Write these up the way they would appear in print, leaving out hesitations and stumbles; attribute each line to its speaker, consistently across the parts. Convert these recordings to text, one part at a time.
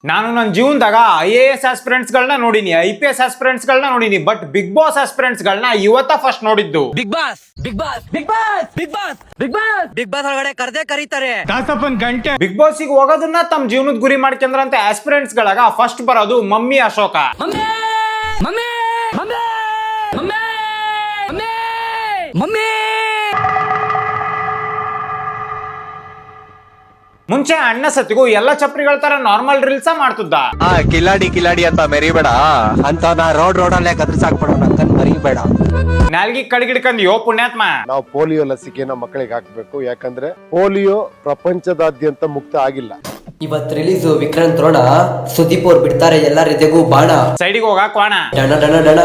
Speaker 1: ನಾನು ನನ್ನ ಜೀವನದಾಗ IAS ಆಸ್ಪಿರೆಂಟ್ಸ್ ಗಳನ್ನ ನೋಡಿನಿ, IPS ಆಸ್ಪಿರೆಂಟ್ಸ್ ಗಳನ್ನ ನೋಡಿನಿ, ಬಟ್ ಬಿಗ್ ಬಾಸ್ ಆಸ್ಪಿರೆಂಟ್ಸ್ ಗಳನ್ನ ಇವತ್ತ ಫಸ್ಟ್ ನೋಡಿದ್ದು.
Speaker 2: Bigg Boss Bigg Boss Bigg Boss Bigg Boss Bigg Boss Bigg Boss ಒಳಗಡೆ ಕರೆದೇ ಕರೀತಾರೆ.
Speaker 1: ಗಂಟೆ ಬಿಗ್ ಬಾಸ್ ಗೆ ಹೋಗೋದನ್ನ ತಮ್ಮ ಜೀವನದ ಗುರಿ ಮಾಡ್ಕೊಂಡ್ರಂತೆ ಆಸ್ಪಿರೆಂಟ್ಸ್ ಗಳಾಗ ಫಸ್ಟ್ ಬರೋದು mummy Ashoka.
Speaker 2: Mummy mummy mummy mummy mummy mummy.
Speaker 1: ಮುಂಚೆ ಅಣ್ಣ ಸತಿಗೂ ಎಲ್ಲ ಚಪ್ರಿಗಳ ತರ ನಾರ್ಮಲ್ ರಿಲ್ಸ ಮಾಡ್ತಿದ್ದ.
Speaker 3: ಕಿಲಾಡಿ ಅಂತ ಮೆರಿಬೇಡ ಅಂತ ನಾ ರೋಡ್ ಅಲ್ಲೇ ಕದ್ರಿಸಾಕ್ಬೇಡ ನನ್ ಮರಿಬೇಡ.
Speaker 1: ನಾಲ್ಗಿ ಕಡಿಗಿಡ್ಕಂದ್ಯೋ ಪುಣ್ಯಾತ್ಮ.
Speaker 4: ನಾವು ಪೋಲಿಯೋ ಲಸಿಕೆನ ಮಕ್ಕಳಿಗೆ ಹಾಕ್ಬೇಕು, ಯಾಕಂದ್ರೆ ಪೋಲಿಯೋ ಪ್ರಪಂಚದಾದ್ಯಂತ ಮುಕ್ತ ಆಗಿಲ್ಲ.
Speaker 5: ಇವತ್ ರಿಲೀಸ್ ವಿಕ್ರಾಂತ್ ರೋಣ, ಸುದೀಪ್ ಅವ್ರು ಬಿಡ್ತಾರೆ ಎಲ್ಲರ ಎದೆಗೂ ಬಾಣ.
Speaker 1: ಸೈಡಿಗೆ ಹೋಗಾಕ್ ವಾಣ
Speaker 5: ಡಣ ಡಣ ಡಣ.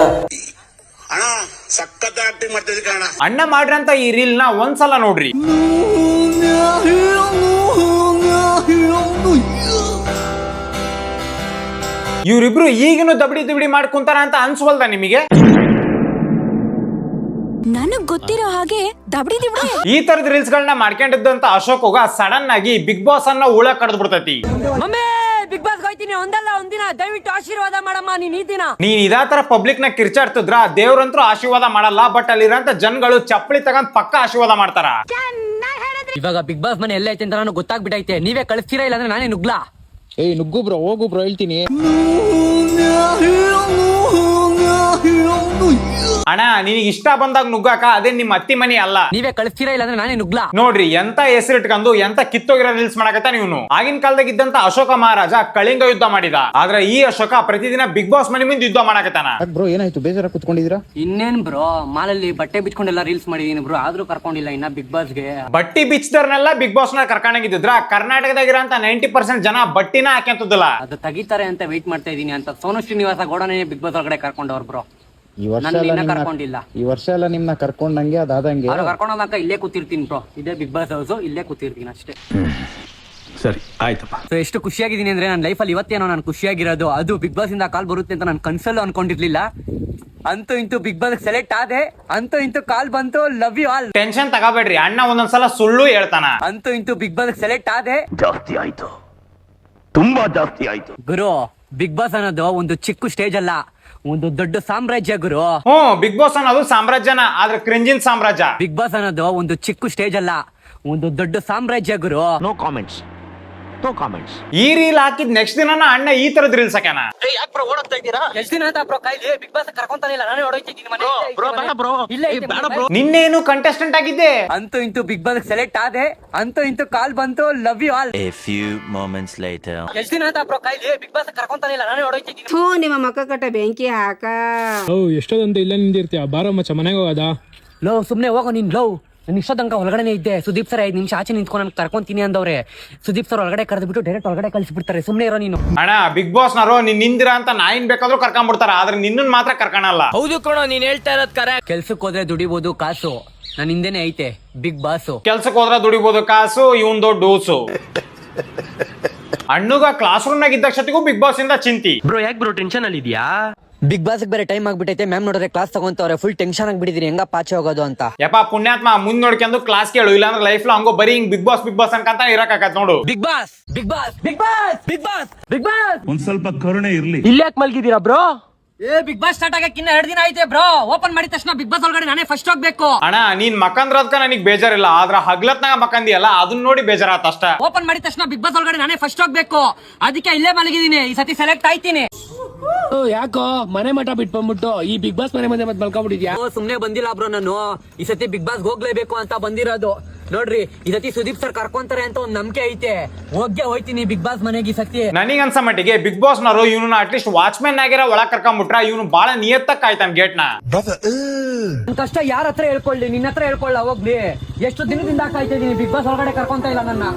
Speaker 1: ಅಣ್ಣ ಮಾಡ್ರಂತ ಈ ರೀಲ್ ನ ಒಂದ್ಸಲ ನೋಡ್ರಿ. ಇವ್ರಿಬ್ರು ಈಗಿನೂ ದಬಡಿ ಮಾಡ್ಕೊಂತಾರ ಅಂತ ಅನ್ಸ್ವಲ್ದ ನಿಮಗೆ?
Speaker 6: ನನಗ್ ಗೊತ್ತಿರೋ ಹಾಗೆ ದಬಡಿ ದಿಬಡಿ
Speaker 1: ಈ ತರದ ರೀಲ್ಸ್ ಗಳನ್ನ ಮಾಡ್ಕೊಂಡಿದ್ದಂತ ಅಶೋಕ್ ಹೋಗ ಸಡನ್ ಆಗಿ ಬಿಗ್ ಬಾಸ್ ಅನ್ನ ಉಳ ಕಡ್ದು ಬಿಡ್ತೈತಿ.
Speaker 2: ಮಮ್ಮಿ ಬಿಗ್ ಬಾಸ್ ಹೋಯ್ತೀನಿ, ಒಂದಲ್ಲ ಒಂದಿನ ದಯವಿಟ್ಟು ಆಶೀರ್ವಾದ ಮಾಡಮ್ಮ ನೀನ್ ಈ ದಿನ.
Speaker 1: ನೀನ್ ಇದೇ ತರ ಪಬ್ಲಿಕ್ ನ ಕಿರ್ಚಾಡ್ತಿದ್ರ ದೇವ್ರಂತೂ ಆಶೀರ್ವಾದ ಮಾಡಲ್ಲ, ಬಟ್ ಅಲ್ಲಿರಂತ ಜನಗಳು ಚಪ್ಪಲಿ ತಗೊಂಡ್ ಪಕ್ಕ ಆಶೀರ್ವಾದ ಮಾಡ್ತಾರ.
Speaker 2: ಇವಾಗ ಬಿಗ್ ಬಾಸ್ ಮನೆ ಎಲ್ಲ ಐತೆ ಅಂತ ನಾನು ಗೊತ್ತಾಗ್ಬಿಟ್ಟೈತೆ. ನೀವೇ ಕಳಿಸ್ತೀರಾ ಇಲ್ಲ ಅಂದ್ರೆ ನಾನೇ ನುಗ್ಲಾ?
Speaker 7: ಏಯ್ ನುಗ್ಗು ಬ್ರೋ, ಹೋಗು ಬ್ರೋ, ಹೇಳ್ತೀನಿ.
Speaker 1: ಅಣ್ಣ ನಿನಗೆ ಇಷ್ಟ ಬಂದಾಗ ನುಗ್ಗಾಕ ಅದೇ ನಿಮ್ ಅತ್ತಿ ಮನಿ ಅಲ್ಲ.
Speaker 2: ನೀವೇ ಕಳಿಸ್ತೀರಾ ಇಲ್ಲ ಅಂದ್ರೆ ನಾನೇ ನುಗ್ಲಾ?
Speaker 1: ನೋಡ್ರಿ ಎಂತ ಹೆಸರು ಇಟ್ಕೊಂಡು ಎಂತ ಕಿತ್ತೋಗಿರೋ ರೀಲ್ಸ್ ಮಾಡಕತ್ತ ನೀವು. ಆಗಿನ ಕಾಲದಾಗ ಇದ್ದಂತ ಅಶೋಕ ಮಹಾರಾಜ ಕಳಿಂಗ ಯುದ್ಧ ಮಾಡಿದ, ಆದ್ರೆ ಈ ಅಶೋಕ ಪ್ರತಿದಿನ ಬಿಗ್ ಬಾಸ್ ಮನೆ ಮುಂದೆ ಯುದ್ಧ ಮಾಡಕತ್ತಾನ.
Speaker 7: ಬ್ರೋ ಏನಾಯ್ತು, ಬೇಜಾರ ಕುತ್ಕೊಂಡಿದ್ದೀರಾ?
Speaker 2: ಇನ್ನೇನ್ ಬ್ರೋ, ಮಾಲಲ್ಲಿ ಬಟ್ಟೆ ಬಿಚ್ಕೊಂಡೆಲ್ಲ ರೀಲ್ಸ್ ಮಾಡಿದೀನಿ ಬ್ರೋ, ಆದ್ರೂ ಕರ್ಕೊಂಡಿಲ್ಲ ಇನ್ನ ಬಿಗ್ ಬಾಸ್ಗೆ.
Speaker 1: ಬಟ್ಟಿ ಬಿಚ್ಚದವ್ರನ್ನೆಲ್ಲ ಬಿಗ್ ಬಾಸ್ ನ ಕರ್ಕೊಂಡಾಗಿದ್ರ ಕರ್ನಾಟಕದಾಗಿರಂತ 90% ಜನ ಬಟ್ಟಿನ ಹಾಕ್ಯಂತದಿಲ್ಲ.
Speaker 2: ಅದು ತೆಗಿತಾರೆ ಅಂತ ವೇಟ್ ಮಾಡ್ತಾ ಇದೀನಿ ಅಂತ ಸೋನು ಶ್ರೀನಿವಾಸ ಗೌಡನೇ ಬಿಗ್ ಬಾಸ್ ಒಳಗಡೆ ಕರ್ಕೊಂಡವ್ರು ಬ್ರೋ.
Speaker 7: ಈ ವರ್ಷ
Speaker 2: ನನ್ನ
Speaker 7: ಎಲ್ಲ
Speaker 2: ಇನ್ನ
Speaker 7: ನಿಮ್ನ
Speaker 2: ಕರ್ಕೊಂಡಿಲ್ಲ.
Speaker 7: ಈ ವರ್ಷ ಎಲ್ಲ ನಿಮ್ನ ಕರ್ಕೊಂಡಂಗೆ ಅದಾದಂಗೆ
Speaker 2: ಅವ್ರು ಕರ್ಕೊಂಡೋದಕ್ಕ ಇಲ್ಲೇ ಕೂತಿರ್ತೀನಿ ಬ್ರೋ. ಇದೇ ಬಿಗ್ ಬಾಸ್ ಹೌಸ್, ಇಲ್ಲೇ ಕೂತಿರ್ತೀನಿ ಅಷ್ಟೇ.
Speaker 8: ಸರಿ ಆಯ್ತಪ್ಪ.
Speaker 2: ಸೊ ಎಷ್ಟು ಖುಷಿಯಾಗಿದ್ದೀನಿ ಅಂದ್ರೆ ನನ್ನ ಲೈಫಲ್ಲಿ ಇವತ್ತೇನೋ ನಾನು ಖುಷಿಯಾಗಿರೋದು, ಅದು ಬಿಗ್ ಬಾಸ್ ಇಂದ ಕಾಲ್ ಬರುತ್ತೆ ಅಂತ ನಾನು ಕನ್ಸಲ್ಲೂ ಅನ್ಕೊಂಡಿರ್ಲಿಲ್ಲ. ಅಂತೂ ಇಂತೂ ಬಿಗ್ ಬಾಸ್ ಸೆಲೆಕ್ಟ್ ಆದೆ, ಅಂತೂ ಇಂತೂ ಕಾಲ್ ಬಂತು. Love you all.
Speaker 1: ಟೆನ್ಷನ್ ತಗೋಬೇಡ್ರಿ, ಅಣ್ಣ ಒಂದೊಂದ್ಸಲ ಸುಳ್ಳು ಹೇಳ್ತಾನ.
Speaker 2: ಅಂತೂ ಇಂತೂ ಬಿಗ್ ಬಾಸ್ ಸೆಲೆಕ್ಟ್ ಆದೆ.
Speaker 8: ಜಾಸ್ತಿ ಆಯ್ತು, ತುಂಬಾ ಜಾಸ್ತಿ ಆಯ್ತು
Speaker 2: ಗುರು. ಬಿಗ್ ಬಾಸ್ ಅನ್ನೋದು ಒಂದು ಚಿಕ್ಕ ಸ್ಟೇಜ್ ಅಲ್ಲ, ಒಂದು ದೊಡ್ಡ ಸಾಮ್ರಾಜ್ಯ ಗುರು.
Speaker 1: ಬಿಗ್ ಬಾಸ್ ಅನ್ನೋದು ಸಾಮ್ರಾಜ್ಯನ, ಆದ್ರೆ ಕ್ರಿಂಜಿನ್ ಸಾಮ್ರಾಜ್ಯ.
Speaker 2: ಬಿಗ್ ಬಾಸ್ ಅನ್ನೋದು ಒಂದು ಚಿಕ್ಕ ಸ್ಟೇಜ್ ಅಲ್ಲ, ಒಂದು ದೊಡ್ಡ ಸಾಮ್ರಾಜ್ಯ ಗುರು.
Speaker 8: No comments, no comments.
Speaker 1: ಈ ರೀಲ್ ಹಾಕಿದ್ ನೆಕ್ಸ್ಟ್ ದಿನ ಅಣ್ಣ ಈ ತರದ್ ರೀಲ್ಸ್ ಹಾಕ್ಯಾನ.
Speaker 2: ಎಷ್ಟು ದಿನ ಅಂತ ಬ್ರೋ ಕಾಯ್ಲಿ, ಬಿಗ್ ಬಾಸ್ ಕರ್ಕೊಂತಾನೆ ಇಲ್ಲ, ನಾನೇ ಹೊಡೋಯ್ತಿದ್ದೀನಿ ಮನೆ.
Speaker 1: ನಿನ್ನೇನು ಕಂಟೆಸ್ಟೆಂಟ್ ಆಗಿದ್ದೆ.
Speaker 2: ಅಂತೂ ಇಂತೂ ಬಿಗ್ ಬಾಸ್ ಸೆಲೆಕ್ಟ್ ಆದೆ, ಅಂತೂ ಇಂತೂ ಕಾಲ್ ಬಂತು. Love you all.
Speaker 9: A few moments later.
Speaker 2: ಎಷ್ಟು ದಿನ ಅಂತ ಬ್ರೋ ಕಾಯ್ಲಿ, ಬಿಗ್ ಬಾಸ್ ಕರ್ಕೊಂತಾನೆ ಇಲ್ಲ, ನಾನೇ ಹೊಡೋಯ್ತಿದ್ದೀನಿ.
Speaker 6: ಥೂ ನಿಮ್ಮ ಮಕ್ಕ ಕಟ್ಟ ಬೆಂಕಿ ಹಾಕ.
Speaker 7: ಎಷ್ಟೊಂದು ಇಲ್ಲ ನಿಂದಿರ್ತೀಯ, ಬಾರೋ ಮಚ್ಚ ಮನೆಗೆ ಹೋಗೋದಾ?
Speaker 2: ಲವ್ ಸುಮ್ನೆ ಹೋಗೋ ನೀನ್. ಲವ್ ನಾನು ಇಷ್ಟೊಂದಂಕ ಹೊರಗಡೆ ಇದ್ದೆ. ಸುದೀಪ್ ಸರ್ 5 ನಿಮಿಷ ಆಚೆ ನಿಂತ್ಕೊಂಡು ನಾನು ಕರ್ಕೊಂತೀನಿ ಅಂದವ್ರೆ. ಸುದೀಪ್ ಸರ್ ಹೊರಗಡೆ ಕರೆದ್ಬಿಟ್ಟು ಡೈರೆಕ್ಟ್ ಹೊರಗಡೆ ಕಳಿಸ್ಬಿಡ್ತಾರೆ. ಸುಮ್ನೆ ಇರೋ ನೀನು.
Speaker 1: ಅಣ್ಣ ಬಿಗ್ ಬಾಸ್ ನವರು ನೀನ್ ನಿಂದಿರ ಅಂತ ನಾಯಿನ್ ಬೇಕಾದ್ರೂ ಕರ್ಕೊಂಡ್ಬಿಡ್ತಾರ, ಆದ್ರೆ ನಿನ್ನನ್ ಮಾತ್ರ ಕರ್ಕೊಳಲ್ಲ.
Speaker 2: ಹೌದು ಕಣೋ, ನೀನ್ ಹೇಳ್ತಾ ಇರೋದ್ ಕರೆಕ್ಟ್. ಕೆಲ್ಸಕ್ಕೆ ಹೋದ್ರೆ ದುಡಿಬಹುದು ಕಾಸು, ನನ್ ಹಿಂದೆನೆ ಐತೆ ಬಿಗ್ ಬಾಸ್.
Speaker 1: ಕೆಲ್ಸಕ್ಕೆ ಹೋದ್ರ ದುಡಿಬಹುದು ಕಾಸು, ಇವನ್ ದೊಡ್ಡ ಡೋಸು. ಅಣ್ಣಗ ಕ್ಲಾಸ್ ರೂಮ್ ನಾಗ ಇದ್ದಕ್ಷತಿಗೂ ಬಿಗ್ ಬಾಸ್ ಇಂದ ಚಿಂತಿ.
Speaker 8: ಬ್ರೋ ಯಾಕೆ ಬ್ರೋ ಟೆನ್ಷನ್ ಅಲ್ಲಿ ಇದೆಯಾ?
Speaker 2: ಬಿಗ್ ಬಾಸ್ ಬೇರೆ ಟೈಮ್ ಆಗ್ಬಿಟ್ಟೈತೆ. ಮ್ಯಾಮ್ ನೋಡಿದ್ರೆ ಕ್ಲಾಸ್ ತಗೊಂತವ್ರೆ. ಫುಲ್ ಟೆನ್ಷನ್ ಆಗ್ಬಿಟ್ಟಿದೀನಿ, ಹೆಂಗ ಪಾಚೆ ಹೋಗೋದು ಅಂತ.
Speaker 1: ಯಪ್ಪ ಪುಣ್ಯಾತ್ಮ, ಮುಂದ್ ನೋಡ್ಕೊಂಡು ಕ್ಲಾಸ್ ಕೇಳು, ಇಲ್ಲಾಂದ್ರೆ ಲೈಫ್ ಲಾಂಗ್ ಬರೀ ಹಿಂಗ್ ಬಿಗ್ ಬಾಸ್ ಅನ್ಕಂತ ಇರಕಾಕತ್ ನೋಡು.
Speaker 2: Bigg Boss Bigg Boss Bigg Boss Bigg Boss Bigg Boss.
Speaker 8: ಒಂದ್ ಸ್ವಲ್ಪ ಕರುಣೆ ಇರ್ಲಿ.
Speaker 2: ಇಲ್ಲಿ ಯಾಕೆ ಮಲ್ಗಿದೀರಾ ಬ್ರೋ? ಬಿಗ್ ಬಾಸ್ ಸ್ಟಾರ್ಟ್ ಆಗಕ್ಕೆ ಇನ್ನ 2 ದಿನ ಐತೆ ಬ್ರೋ. ಓಪನ್ ಮಾಡಿದ ತಕ್ಷಣ ಬಿಗ್ ಬಾಸ್ ಒಳಗಡೆ ನಾನೇ ಫಸ್ಟ್ ಹೋಗ್ಬೇಕು.
Speaker 1: ಅಣ್ಣ ನೀನ್ ಮಕ್ಕಂದ್ರದ್ಕ ನನಗ್ ಬೇಜಾರಿಲ್ಲ, ಆದ್ರ ಹಗ್ಲತ್ನಾಗ ಮಕ್ಕಂದಿಯಲ್ಲ ಅದನ್ನ ನೋಡಿ ಬೇಜಾರಾತ ಅಷ್ಟ.
Speaker 2: ಓಪನ್ ಮಾಡಿದ ತಕ್ಷಣ ಬಿಗ್ ಬಾಸ್ ಒಳಗಡೆ ನಾನೇ ಫಸ್ಟ್ ಹೋಗ್ಬೇಕು, ಅದಕ್ಕೆ ಇಲ್ಲೇ ಮಲಗಿದೀನಿ. ಈ ಸತಿ ಸೆಲೆಕ್ಟ್ ಆಯ್ತೀನಿ.
Speaker 7: ಯಾಕೋ ಮನೆ ಮಠ ಬಿಟ್ಕೊಂಡ್ಬಿಟ್ಟು ಈ ಬಿಗ್ ಬಾಸ್ ಮನೆ ಮತ್ತೆ ಮಲ್ಕೊಂಡ್ಬಿಟ್ಟಿದ್ಯಾ?
Speaker 2: ಸುಮ್ನೆ ಬಂದಿಲ್ಲ ಬ್ರೋ ನಾನು. ಈ ಸತಿ ಬಿಗ್ ಬಾಸ್ ಹೋಗ್ಲೇಬೇಕು ಅಂತ ಬಂದಿರೋದು. ನೋಡ್ರಿ ಈ ಸತಿ ಸುದೀಪ್ ಸರ್ ಕರ್ಕೊಂತಾರೆ ಅಂತ ಒಂದ್ ನಂಬಿಕೆ ಐತೆ. ಹೋಗ್ಗೆ ಹೋಯ್ತೀನಿ ಬಿಗ್ ಬಾಸ್ ಮನೆಗೆ ಈ ಸತಿ.
Speaker 1: ನನಗ್ ಅನ್ಸ ಮಟ್ಟಿಗೆ ಬಿಗ್ ಬಾಸ್ ನವರು ಇವನು ಅಟ್ಲೀಸ್ಟ್ ವಾಚ್ಮೆನ್ ಆಗಿರೋ ಒಳಗ್ ಕರ್ಕೊಂಡ್ಬಿಟ್ರ ಇವನು ಬಾಳ ನಿಯತ್ತಾಗಿ ಕಾಯ್ತಾನ ಗೇಟ್ ನ.
Speaker 2: ನನ್ ಕಷ್ಟ ಯಾರ ಹತ್ರ ಹೇಳ್ಕೊಳ್ಳಿ, ನಿನ್ನ ಹತ್ರ ಹೇಳ್ಕೊಳ್ಳ ಹೋಗ್ಲಿ. ಎಷ್ಟು ದಿನದಿಂದ ಕಾಯ್ತಾ ಇದೀನಿ, ಬಿಗ್ ಬಾಸ್ ಒಳಗಡೆ ಕರ್ಕೊಂತ ಇಲ್ಲ ನನ್ನ.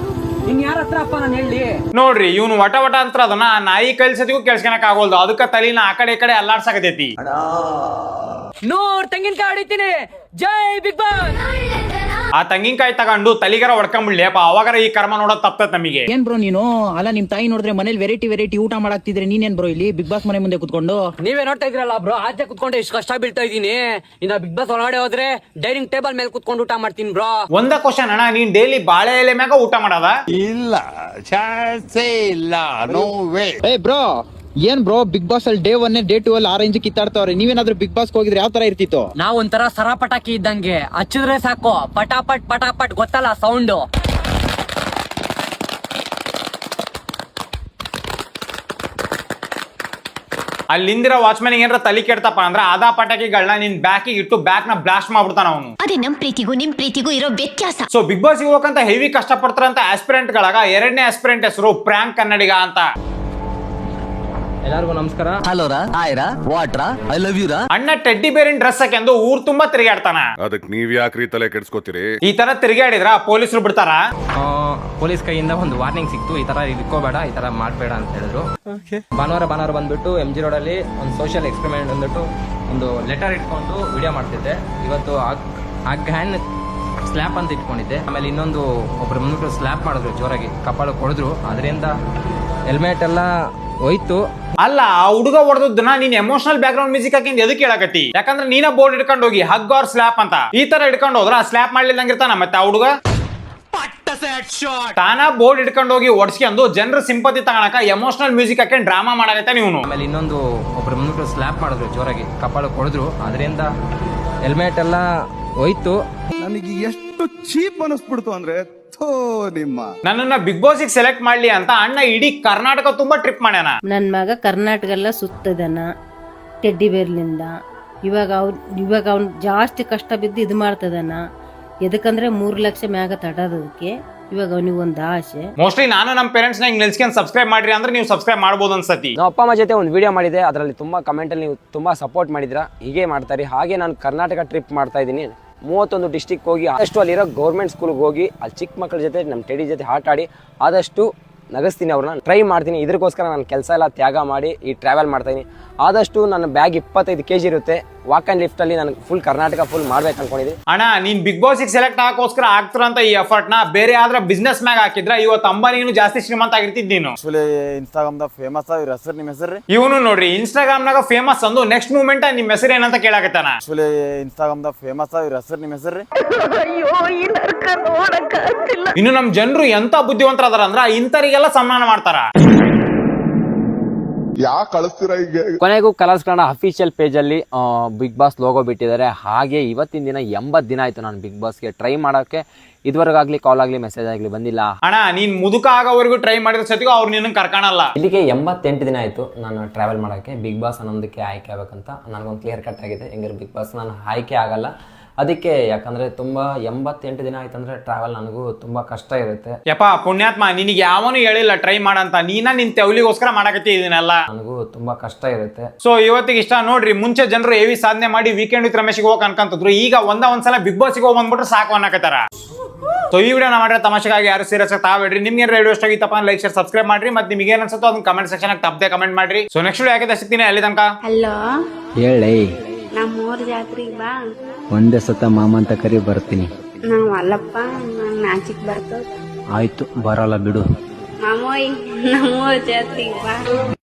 Speaker 2: ಇನ್ ಯಾರ ಹತ್ರ ಅಪ್ಪ ನಾನು ಹೇಳಿ?
Speaker 1: ನೋಡ್ರಿ ಇವನು ವಟ ಅಂತ ಅದನ್ನ ನಾಯಿ ಕಲ್ಸದಿಗೂ ಕೆಲ್ಸ್ಕೊಳಕ್ ಆಗೋಲ್ದು, ಅದಕ್ಕ ತಲಿನ ಆ ಕಡೆ ಈ ಕಡೆ ಅಲ್ಲಾಡ್ಸಕತೈತಿ.
Speaker 2: ನೋಡ್ ತೆಂಗಿನಕಾಯಿ ಹೊಡಿತೀನಿ. ಜೈ ಬಿಗ್ ಬಾಸ್.
Speaker 1: ಆ ತೆಂಗಿನಕಾಯಿ ತಗೊಂಡು ತಲಿಗಾರ ಹೊಡ್ಕೊಂಡ್ಬಿಡ್ಲಿಯಪ್ಪ, ಅವಾಗಾರ ಈ ಕರ್ಮ ನೋಡೋದ್ ತಪ್ತತ್ ನಮಗೆ.
Speaker 10: ಏನ್ ಬ್ರೋ ನೀನು ಅಲ್ಲ ನಿಮ್ ತಾಯಿ ನೋಡಿದ್ರೆ ಮನೇಲಿ ವೆರೈಟಿ ಊಟ ಮಾಡಾಕ್ತಿದ್ರೆ ನೀನೇನ್ ಬ್ರೋ ಇಲ್ಲಿ ಬಿಗ್ ಬಾಸ್ ಮನೆ ಮುಂದೆ ಕುತ್ಕೊಂಡು?
Speaker 2: ನೀವೇ ನೋಡ್ತಾ ಇದ್ರಲ್ಲ ಬ್ರೋ, ಆಚೆ ಕುತ್ಕೊಂಡು ಎಷ್ಟು ಕಷ್ಟ ಬೀಳ್ತಾ ಇದೀನಿ. ಇನ್ನ ಬಿಗ್ ಬಾಸ್ ಒಳಗಡೆ ಹೋದ್ರೆ ಡೈನಿಂಗ್ ಟೇಬಲ್ ಮೇಲೆ ಕುತ್ಕೊಂಡು ಊಟ ಮಾಡ್ತೀನಿ ಬ್ರೋ.
Speaker 1: ಒಂದ ಕ್ವಶನ್ ಅಣ್ಣ, ನೀನ್ ಡೈಲಿ ಬಾಳೆ ಎಲೆ ಮ್ಯಾಗ ಊಟ ಮಾಡದ?
Speaker 8: ಇಲ್ಲ, ಚಾನ್ಸೇ ಇಲ್ಲ, ನೋ ವೇ.
Speaker 10: ಏ ಬ್ರೋ ಏನ್ ಬ್ರೋ ಬಿಗ್ ಬಾಸ್ ಅಲ್ಲಿ ಡೇ 1 ಡೇ 2 ಅಲ್ಲಿ ಆರೆಂಜ್ ಕಿತ್ತಾಡ್ತಾವ್ರೆ. ನೀವೇನಾದ್ರೂ ಬಿಗ್ ಬಾಸ್ ಹೋಗಿದ್ರೆ ಯಾವ ತರ ಇರ್ತಿತ್ತು?
Speaker 2: ನಾವ್ ಒಂಥರ ಸರ ಪಟಾಕಿ ಇದ್ದಂಗೆ, ಹಚ್ಚಿದ್ರೆ ಸಾಕು ಪಟಾಪಟ್ ಗೊತ್ತಲ್ಲ ಸೌಂಡ್.
Speaker 1: ಅಲ್ಲಿಂದಿರೋ ವಾಚ್ಮನ್ ಏನಾರ ತಲಿ ಕೆಡ್ತಪ್ಪ ಅಂದ್ರ ಆದಾ ಪಟಾಕಿಗಳನ್ನ ನಿನ್ ಬ್ಯಾಕಿಗೆ ಇಟ್ಟು ಬ್ಯಾಕ್ ನ ಬ್ಲಾಸ್ಟ್ ಮಾಡ್ಬಿಡ್ತಾನ ಅವನು.
Speaker 6: ಅದೇ ನಮ್ ಪ್ರೀತಿಗೂ ನಿಮ್ ಪ್ರೀತಿಗೂ ಇರೋ ವ್ಯತ್ಯಾಸ.
Speaker 1: ಸೊ ಬಿಗ್ ಬಾಸ್ ಹೋಗಂತ ಹೆವಿ ಕಷ್ಟ ಪಡ್ತಾರಂತ ಆಸ್ಪಿರೆಂಟ್ ಗಳಾಗ ಎರಡನೇ ಆಸ್ಪಿರೆಂಟ್ ಹೆಸರು ಪ್ರ್ಯಾಂಕ್ ಕನ್ನಡಿಗ ಅಂತ.
Speaker 2: ಎಲ್ಲರಿಗೂ ನಮಸ್ಕಾರ. ಹಲೋ ರಾ, ಹಾಯ್ ರಾ, ವಾಟ್ ರಾ, ಐ ಲವ್ ಯು ರಾ.
Speaker 1: ಅಣ್ಣ ಟೆಡ್ಡಿ ಬೇರಿನ ಡ್ರೆಸ್ ಹಾಕೆಂದು ಊರ್ ತುಂಬಾ ತಿರುಗಾಡ್ತಾನ.
Speaker 8: ಅದಕ್ ನೀವ್ ಯಾಕ್ರಿ ತಲೆ ಕೆಡ್ಸ್ಕೊತೀರಿ?
Speaker 1: ಈ ತರ ತಿರುಗಾಡಿದ್ರ ಪೊಲೀಸರು ಬಿಡ್ತಾರ?
Speaker 11: ಪೊಲೀಸ್ ಕೈಯಿಂದ ಒಂದು ವಾರ್ನಿಂಗ್ ಸಿಕ್ತು, ಈ ತರ ಇಟ್ಕೋಬೇಡ, ಈ ತರ ಮಾಡ್ಬೇಡ ಅಂತ ಹೇಳಿದ್ರು. ಭಾನುವಾರ ಬಂದ್ಬಿಟ್ಟು MG ರೋಡ್ ಅಲ್ಲಿ ಒಂದು ಸೋಷಿಯಲ್ ಎಕ್ಸ್ಪೆರಿಮೆಂಟ್ ಅಂದ್ಬಿಟ್ಟು ಒಂದು ಲೆಟರ್ ಇಟ್ಕೊಂಡು ವಿಡಿಯೋ ಮಾಡ್ತಿದ್ದೆ. ಇವತ್ತು ಹಗ್ ಹ್ಯಾಂಡ್ ಸ್ಲ್ಯಾಪ್ ಅಂತ ಇಟ್ಕೊಂಡಿದ್ದೆ. ಆಮೇಲೆ ಇನ್ನೊಂದು ಒಬ್ರು ಬಂದ್ಬಿಟ್ಟು ಸ್ಲ್ಯಾಪ್ ಮಾಡಿದ್ರು, ಜೋರಾಗಿ ಕಪಾಳ ಕೊಡಿದ್ರು. ಅದರಿಂದ ಹೆಲ್ಮೆಟ್ ಎಲ್ಲ ಹೋಯ್ತು.
Speaker 1: ಅಲ್ಲ, ಆ ಹುಡುಗ ಹೊಡೆದನ್ನ ನೀನ್ ಎಮೋಷನಲ್ ಬ್ಯಾಕ್ ಗ್ರೌಂಡ್ ಮ್ಯೂಸಿಕ್ ಹಾಕಿ ಎದಕ್ಕೆ ಹೇಳಕತ್ತಿ? ಯಾಕಂದ್ರೆ ನೀನ ಬೋರ್ಡ್ ಹಿಡ್ಕೊಂಡು ಹೋಗಿ ಹಗ್ ಆರ್ ಸ್ಲ್ಯಾಪ್ ಅಂತ ಈ ತರ ಹಿಡ್ಕೊಂಡು ಹೋದ್ರ ಸ್ಲ್ಯಾಪ್ ಮಾಡ್ಲಿಲ್ಲಂಗಿರ್ತಾನ. ಮತ್ತೆ ಆ ಹುಡುಗ ತಾನ ಬೋರ್ಡ್ ಹಿಡ್ಕೊಂಡು ಹೋಗಿ ಒಡ್ಸ್ಕೊಂಡು ಜನರ ಸಿಂಪತಿ ತಗೊಳಕ ಎಮೋಷನಲ್ ಮ್ಯೂಸಿಕ್ ಹಾಕಿ ಡ್ರಾಮಾ ಮಾಡಕತ್ತ ನೀವು.
Speaker 11: ಆಮೇಲೆ ಇನ್ನೊಂದು ಒಬ್ರು ಬಂದ್ಬಿಟ್ಟು ಸ್ಲ್ಯಾಪ್ ಮಾಡಿದ್ರು, ಜೋರಾಗಿ ಕಪಾಳ ಕೊಡಿದ್ರು. ಅದರಿಂದ ಹೆಲ್ಮೆಟ್ ಎಲ್ಲ ಹೋಯ್ತು.
Speaker 8: ನನಗೆ ಎಷ್ಟು ಚೀಪ್ ಅನಿಸ್ಬಿಡ್ತು ಅಂದ್ರೆ
Speaker 1: ನನ್ನನ್ನ ಬಿಗ್ ಬಾಸ್ ಸೆಲೆಕ್ಟ್ ಮಾಡ್ಲಿ ಅಂತ ಅಣ್ಣ ಇಡೀ ಕರ್ನಾಟಕ ತುಂಬಾ ಟ್ರಿಪ್ ಮಾಡ್ಯಾನ.
Speaker 6: ನನ್ ಮಗ ಕರ್ನಾಟಕ ಎಲ್ಲ ಸುತ್ತದನ ಟೆಡ್ಡಿ ಬೇರ್ಲಿಂದ. ಇವಾಗ ಅವ್ನು ಜಾಸ್ತಿ ಕಷ್ಟ ಬಿದ್ದು ಇದು ಮಾಡ್ತದನ. ಎದಕ್ಕಂದ್ರೆ 3 ಲಕ್ಷ ಮ್ಯಾಗ ತಡೋದಕ್ಕೆ ಇವಾಗ ಅವನಿಗೆ ಒಂದು ಆಸೆ.
Speaker 1: ಮೋಸ್ಟ್ಲಿ ನಾನು ನಮ್ಮ ಪೇರೆಂಟ್ಸ್ ನ ನಿಲ್ಸ್ಕೊಂಡು ಸಬ್ಸ್ಕ್ರೈಬ್ ಮಾಡ್ರಿ ಅಂದ್ರೆ ನೀವು ಸಬ್ಸ್ಕ್ರೈಬ್ ಮಾಡ್ಬೋದು ಅನ್ಸತಿ.
Speaker 11: ನಾವು ಅಪ್ಪ ಅಮ್ಮ ಜೊತೆ ಒಂದು ವಿಡಿಯೋ ಮಾಡಿದೆ, ಅದರಲ್ಲಿ ತುಂಬಾ ಕಮೆಂಟ್ ಅಲ್ಲಿ ನೀವು ತುಂಬಾ ಸಪೋರ್ಟ್ ಮಾಡಿದ್ರ. ಹೀಗೆ ಮಾಡ್ತಾರೆ. ಹಾಗೆ ನಾನು ಕರ್ನಾಟಕ ಟ್ರಿಪ್ ಮಾಡ್ತಾ ಇದ್ದೀನಿ. 31 ಡಿಸ್ಟಿಕ್ ಹೋಗಿ ಆದಷ್ಟು ಅಲ್ಲಿರೋ ಗೌರ್ಮೆಂಟ್ ಸ್ಕೂಲ್ಗೆ ಹೋಗಿ ಅಲ್ಲಿ ಚಿಕ್ಕ ಮಕ್ಕಳ ಜೊತೆ ನಮ್ಮ ಟೆಡಿ ಜೊತೆ ಆಟ ಆಡಿ ಆದಷ್ಟು ನಗಿಸ್ತೀನಿ, ಅವ್ರನ್ನ ಟ್ರೈ ಮಾಡ್ತೀನಿ. ಇದಕ್ಕೋಸ್ಕರ ನಾನು ಕೆಲಸ ಎಲ್ಲ ತ್ಯಾಗ ಮಾಡಿ ಈ ಟ್ರಾವೆಲ್ ಮಾಡ್ತಾ ಇದ್ದೀನಿ. ಆದಷ್ಟು ನನ್ನ ಬ್ಯಾಗ್ 25 kg ಇರುತ್ತೆ. ವಾಕ್ ಅಂಡ್ ಲಿಫ್ಟ್ ಅಲ್ಲಿ ನಾನು ಫುಲ್ ಕರ್ನಾಟಕ ಫುಲ್ ಮಾಡ್ಬೇಕು ಅನ್ಕೊಂಡಿದ್ದೀನಿ.
Speaker 1: ಅಣ್ಣ ನೀನ್ ಬಿಗ್ ಬಾಸ್ ಸೆಲೆಕ್ಟ್ ಆಗೋಸ್ಕರ ಆಗ್ತಿರಂತ ಈ ಎಫರ್ಟ್ ನ ಬೇರೆ ಆದ್ರೆ ಬಿಸ್ನೆಸ್ ಮ್ಯಾಗ ಹಾಕಿದ್ರ ಇವತ್ತು ಅಂಬಾನಿನು ಜಾಸ್ತಿ ಶ್ರೀಮಂತ ಆಗಿರ್ತಿದ್ ನೀನು.
Speaker 3: ಇನ್ಸ್ಟಾಗ್ರಾಮ್ ದಾಗ ಫೇಮಸ್ ಇವ್ರ ಹೆಸರು, ನಿಮ್ಮ ಹೆಸರು?
Speaker 1: ಇವನು ನೋಡ್ರಿ ಇನ್ಸ್ಟಾಗ್ರಾಮ್ ನಾಗ ಫೇಮಸ್ ಅಂದು ನೆಕ್ಸ್ಟ್ ಮೂಮೆಂಟ್ ನಿಮ್ ಹೆಸರು ಏನಂತ ಕೇಳಾಕತ್ತಾನ.
Speaker 3: ಇನ್ಸ್ಟಾಗ್ರಾಮ್ ದಾಗ ಫೇಮಸ್ ಇವ್ರ ಹೆಸರು, ನಿಮ್ಮ ಹೆಸರು?
Speaker 1: ಇನ್ನು ನಮ್ ಜನರು ಎಂತ ಬುದ್ಧಿವಂತರ ಅದಾರ ಅಂದ್ರ ಇಂತರಿಗೆಲ್ಲ ಸನ್ಮಾನ ಮಾಡ್ತಾರ.
Speaker 8: ಯಾಕೆ ಕಳಿಸ್ತೀರಾ ಈಗ?
Speaker 11: ಕೊನೆಗೂ ಕಲರ್ಸ್ ಕನ್ನಡ ಅಫಿಷಿಯಲ್ ಪೇಜ್ ಅಲ್ಲಿ ಬಿಗ್ ಬಾಸ್ ಲೋಗೋ ಬಿಟ್ಟಿದ್ದಾರೆ. ಹಾಗೆ ಇವತ್ತಿನ ದಿನ 80 ದಿನ ಆಯ್ತು ನಾನು ಬಿಗ್ ಬಾಸ್ಗೆ ಟ್ರೈ ಮಾಡೋಕ್ಕೆ. ಇದುವರೆಗಾಗ್ಲಿ ಕಾಲ್ ಆಗ್ಲಿ ಮೆಸೇಜ್ ಆಗ್ಲಿ ಬಂದಿಲ್ಲ.
Speaker 1: ಅಣ್ಣ ನೀನ್ ಮುದುಕ ಆಗೋವರೆಗೂ ಟ್ರೈ ಮಾಡಿದ ಸತಿಗೂ ಅವ್ರು ನಿನ್ನ ಕರ್ಕಣಲ್ಲ.
Speaker 11: ಇಲ್ಲಿಗೆ 88 ದಿನ ಆಯ್ತು ನಾನು ಟ್ರಾವೆಲ್ ಮಾಡೋಕ್ಕೆ. ಬಿಗ್ ಬಾಸ್ ಅನ್ನೋದಕ್ಕೆ ಆಯ್ಕೆ ಆಗ್ಬೇಕಂತ ನನಗೊಂದು ಕ್ಲಿಯರ್ ಕಟ್ ಆಗಿದೆ. ಹೆಂಗಾರೆ ಬಿಗ್ ಬಾಸ್ ನಾನು ಆಯ್ಕೆ ಆಗಲ್ಲ ಅದಕ್ಕೆ. ಯಾಕಂದ್ರೆ ತುಂಬಾ 88 ದಿನ ಆಯ್ತಂದ್ರೆ ಟ್ರಾವೆಲ್ ನನಗೂ ತುಂಬಾ ಕಷ್ಟ ಇರುತ್ತೆ.
Speaker 1: ಯಪ್ಪ ಪುಣ್ಯಾತ್ಮ, ನಿನಗೆ ಯಾವನು ಹೇಳಿಲ್ಲ ಟ್ರೈ ಮಾಡಂತ, ನೀನ ನಿನ್ ತೆವಲಿಗೋಸ್ಕರ ಮಾಡಕತ್ತಿ ಇದನ್ನೆಲ್ಲ.
Speaker 11: ನನಗೂ ತುಂಬಾ ಕಷ್ಟ ಇರುತ್ತೆ.
Speaker 1: ಸೊ ಇವತ್ತಿಗೆ ಇಷ್ಟ ನೋಡ್ರಿ. ಮುಂಚೆ ಜನರು ಹೆವಿ ಸಾಧನೆ ಮಾಡಿ ವೀಕೆಂಡ್ ವಿತ್ ರಮೇಶ್ಗೆ ಹೋಗಕ್ ಅನ್ಕಂತಿದ್ರು. ಈಗ ಒಂದ್ಸಲ ಬಿಗ್ ಬಾಸ್ಗೆ ಹೋಗಿ ಬಂದ್ಬಿಟ್ರೆ ಸಾಕು ಅನ್ನಕತ್ತಾರ. ಸೊ ಈ ವಿಡಿಯೋ ಮಾಡಿದ್ರೆ ತಮಾಷೆಗಾಗಿ ಯಾರು ಸೀರಿಯಸ್ ಆಗಿ ತಾವೇಳ್ರಿ. ನಿಮ್ಗೆ ರೇಡಿಯೋ ಇಷ್ಟ ಆಗಿತ್ತಪ್ಪ ಲೈಕ್ ಶೇರ್ ಸಬ್ಸ್ಕ್ರೈಬ್ ಮಾಡ್ರಿ. ಮತ್ತೆ ನಿಮ್ಗೆ ಏನ್ ಅನ್ಸುತ್ತೋ ಅದನ್ನ ಕಮೆಂಟ್ ಸೆಕ್ಷನ್ ತಪ್ಪದೆ ಕಮೆಂಟ್ ಮಾಡ್ರಿ. ಸೊ ನೆಕ್ಸ್ಟ್ ವಿಡಿಯೋ ಯಾಕೆ ಸಿಗ್ತೀನಿ ಅಲ್ಲಿ ತನಕ.
Speaker 6: ಹಲೋ
Speaker 10: ಹೇಳಿ
Speaker 6: ನಮ್ಮೂರ್ ಜಾತ್ರೆಗೆ ಬಾ.
Speaker 10: ಒಂದೇ ಸತ ಮಾಮ ಅಂತ ಕರಿ ಬರ್ತೀನಿ.
Speaker 6: ನಾವ್ ಅಲ್ಲಪ್ಪ, ನಂಗ್ ನಾಚಿಕ್ ಬರ್ತದ.
Speaker 10: ಆಯ್ತು ಬರಲ್ಲ ಬಿಡು.
Speaker 6: ಮಾಮೋಯ್ ನಮ್ಮೂರ್ ಜಾತ್ರೆಗೆ ಬಾ.